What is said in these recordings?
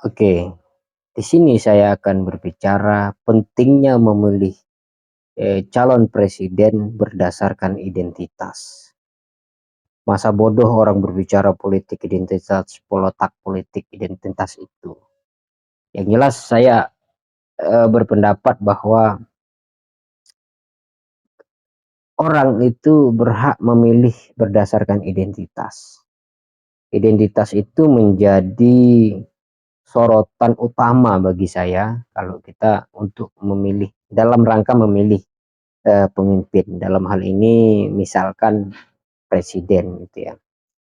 Oke, di sini saya akan berbicara pentingnya memilih calon presiden berdasarkan identitas. Masa bodoh orang berbicara politik identitas, polotak politik identitas itu. Yang jelas saya berpendapat bahwa orang itu berhak memilih berdasarkan identitas. Identitas itu menjadi sorotan utama bagi saya kalau kita untuk memilih dalam rangka memilih pemimpin. Dalam hal ini misalkan presiden gitu ya.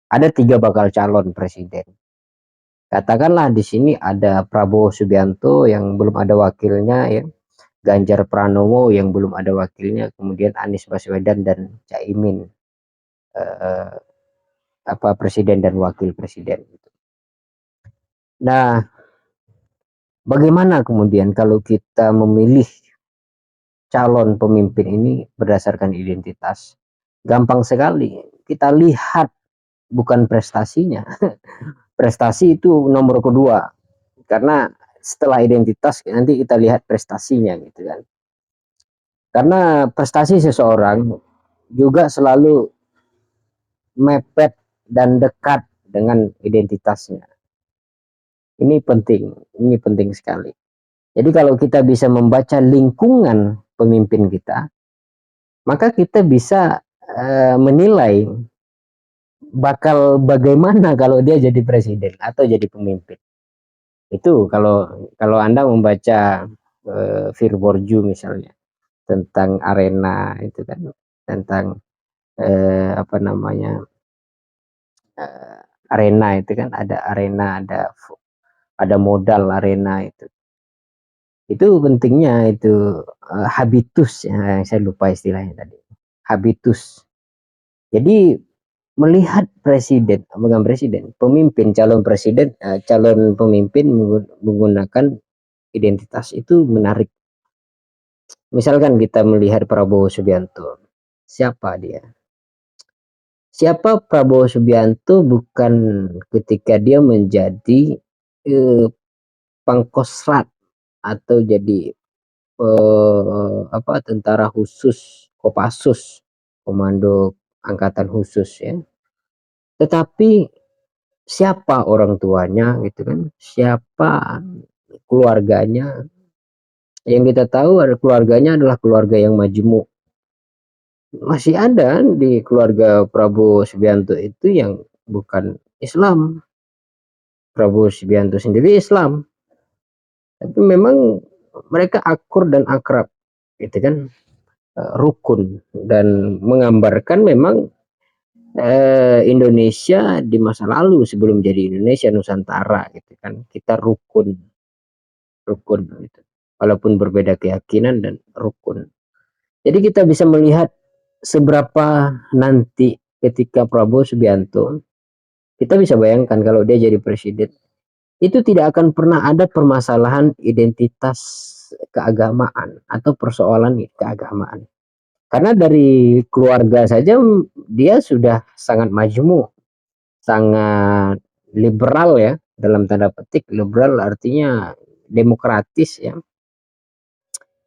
Ada 3 bakal calon presiden. Katakanlah di sini ada Prabowo Subianto yang belum ada wakilnya ya, Ganjar Pranowo yang belum ada wakilnya, kemudian Anies Baswedan dan Caimin eh, presiden dan wakil presiden. Nah, bagaimana kemudian kalau kita memilih calon pemimpin ini berdasarkan identitas? Gampang sekali. Kita lihat bukan prestasinya. Prestasi itu nomor kedua. Karena setelah identitas nanti kita lihat prestasinya gitu kan. Karena prestasi seseorang juga selalu mepet dan dekat dengan identitasnya. Ini penting sekali. Jadi kalau kita bisa membaca lingkungan pemimpin kita, maka kita bisa menilai bakal bagaimana kalau dia jadi presiden atau jadi pemimpin. Itu kalau kalau Anda membaca Virborju misalnya tentang arena itu kan, tentang apa namanya, arena itu kan, ada arena, ada modal arena itu pentingnya itu habitus ya, yang saya lupa istilahnya tadi, habitus. Jadi melihat presiden, bukan presiden, pemimpin, calon presiden, calon pemimpin menggunakan identitas itu menarik. Misalkan kita melihat Prabowo Subianto, siapa dia? Siapa Prabowo Subianto bukan ketika dia menjadi eh, pangkostrat atau jadi tentara khusus Kopassus, Komando Angkatan Khusus ya. Tetapi siapa orang tuanya gitu kan? Siapa keluarganya? Yang kita tahu ada keluarganya adalah keluarga yang majemuk. Masih ada di keluarga Prabowo Subianto itu yang bukan Islam. Prabowo Subianto sendiri Islam, tapi memang mereka akur dan akrab, gitu kan, rukun dan menggambarkan memang Indonesia di masa lalu sebelum jadi Indonesia Nusantara, gitu kan, kita rukun, rukun gitu. Walaupun berbeda keyakinan dan rukun. Jadi kita bisa melihat seberapa nanti ketika Prabowo Subianto, kita bisa bayangkan kalau dia jadi presiden, itu tidak akan pernah ada permasalahan identitas keagamaan atau persoalan keagamaan. Karena dari keluarga saja dia sudah sangat majemuk, sangat liberal ya, dalam tanda petik liberal artinya demokratis ya,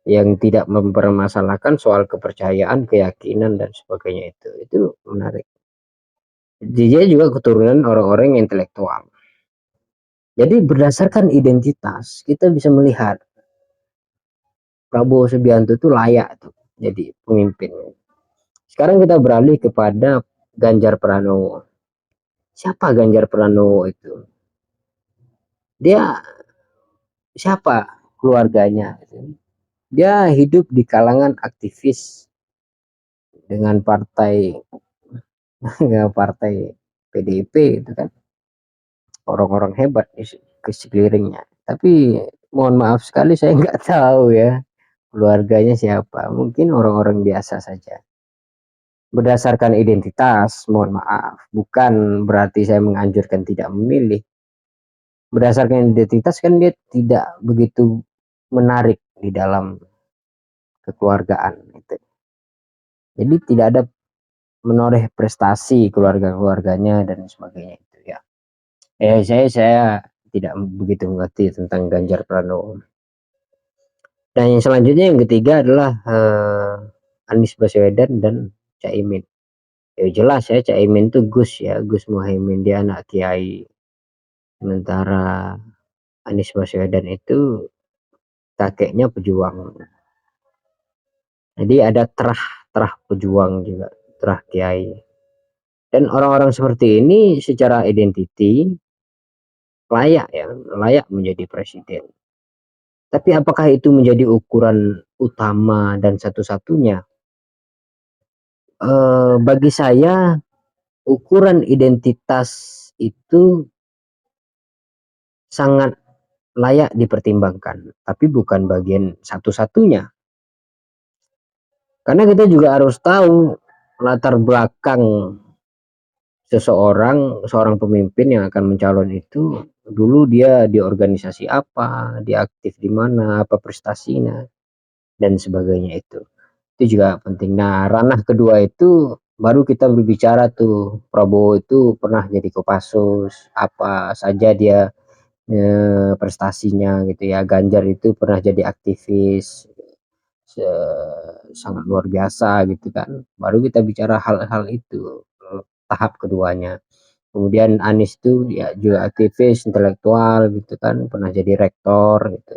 yang tidak mempermasalahkan soal kepercayaan, keyakinan dan sebagainya itu menarik. Dia juga keturunan orang-orang yang intelektual. Jadi berdasarkan identitas kita bisa melihat Prabowo Subianto itu layak tuh jadi pemimpin. Sekarang kita beralih kepada Ganjar Pranowo. Siapa Ganjar Pranowo itu? Dia siapa keluarganya? Dia hidup di kalangan aktivis dengan partai dengan partai PDIP itu kan, orang-orang hebat di sekelilingnya. Tapi mohon maaf sekali saya nggak tahu ya keluarganya siapa. Mungkin orang-orang biasa saja. Berdasarkan identitas, mohon maaf, bukan berarti saya menganjurkan tidak memilih. Berdasarkan identitas kan dia tidak begitu menarik di dalam kekeluargaan itu. Jadi tidak ada menoreh prestasi keluarga-keluarganya dan sebagainya itu ya. Saya tidak begitu mengerti tentang Ganjar Pranowo. Dan yang selanjutnya yang ketiga adalah Anies Baswedan dan Caimin. Ya jelas ya, Caimin tuh Gus ya, Gus Muhaimin, dia anak kiai. Sementara Anies Baswedan itu kakeknya pejuang. Jadi ada terah pejuang juga, terah kiai. Dan orang-orang seperti ini secara identiti layak ya, layak menjadi presiden. Tapi apakah itu menjadi ukuran utama dan satu-satunya? Bagi saya ukuran identitas itu sangat layak dipertimbangkan, tapi bukan bagian satu-satunya. Karena kita juga harus tahu latar belakang seorang pemimpin yang akan mencalon itu, dulu dia di organisasi apa, dia aktif di mana, apa prestasinya, dan sebagainya itu. Itu juga penting. Nah, ranah kedua itu baru kita berbicara tuh, Prabowo itu pernah jadi Kopassus, apa saja dia prestasinya gitu ya. Ganjar itu pernah jadi aktivis sangat luar biasa gitu kan. Baru kita bicara hal-hal itu, tahap keduanya. Kemudian Anies itu ya juga aktivis intelektual gitu kan, pernah jadi rektor gitu.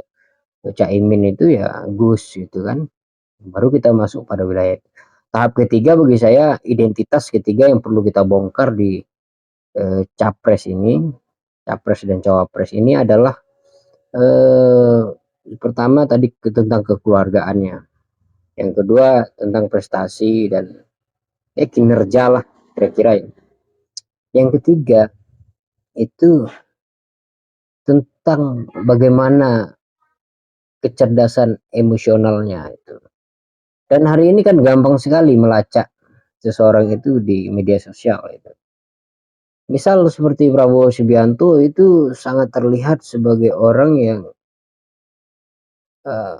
Caimin itu ya Gus gitu kan. Baru kita masuk pada wilayah. Tahap ketiga bagi saya, identitas ketiga yang perlu kita bongkar di capres ini, capres dan cawapres ini adalah pertama tadi tentang kekeluargaannya, yang kedua tentang prestasi dan kinerja lah kira-kira ya. Yang ketiga itu tentang bagaimana kecerdasan emosionalnya itu. Dan hari ini kan gampang sekali melacak seseorang itu di media sosial itu. Misal seperti Prabowo Subianto itu sangat terlihat sebagai orang yang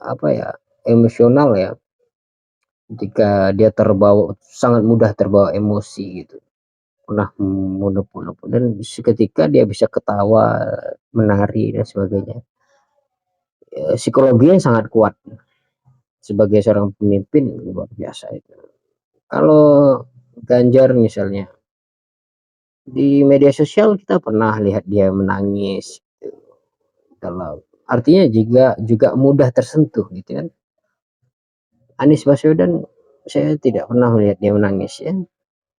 apa ya, emosional ya, ketika dia terbawa, sangat mudah terbawa emosi gitu, pernah menepu dan seketika dia bisa ketawa, menari dan sebagainya. Psikologinya sangat kuat sebagai seorang pemimpin, luar biasa itu. Kalau Ganjar misalnya di media sosial kita pernah lihat dia menangis gitu. Kalau artinya juga mudah tersentuh gitu kan. Anies Baswedan saya tidak pernah melihat dia menangis ya,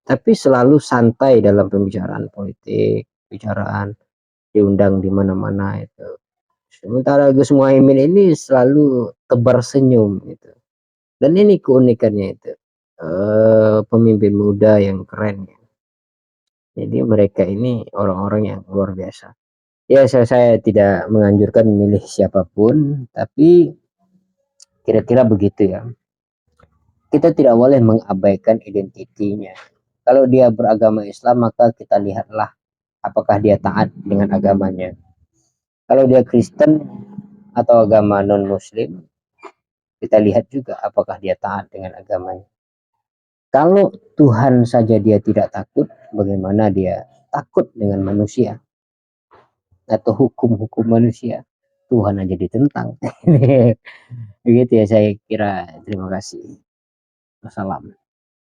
tapi selalu santai dalam pembicaraan politik, bicaraan diundang di mana-mana itu. Sementara Gus Muhaimin ini selalu tebar senyum gitu. Dan ini keunikannya itu. Pemimpin muda yang keren ya. Jadi mereka ini orang-orang yang luar biasa. Ya saya tidak menganjurkan memilih siapapun, tapi kira-kira begitu ya. Kita tidak boleh mengabaikan identitinya. Kalau dia beragama Islam, maka kita lihatlah apakah dia taat dengan agamanya. Kalau dia Kristen atau agama non-Muslim, kita lihat juga apakah dia taat dengan agamanya. Kalau Tuhan saja dia tidak takut, bagaimana dia takut dengan manusia atau hukum-hukum manusia? Tuhan aja ditentang. Begitu ya saya kira. Terima kasih. Wassalam.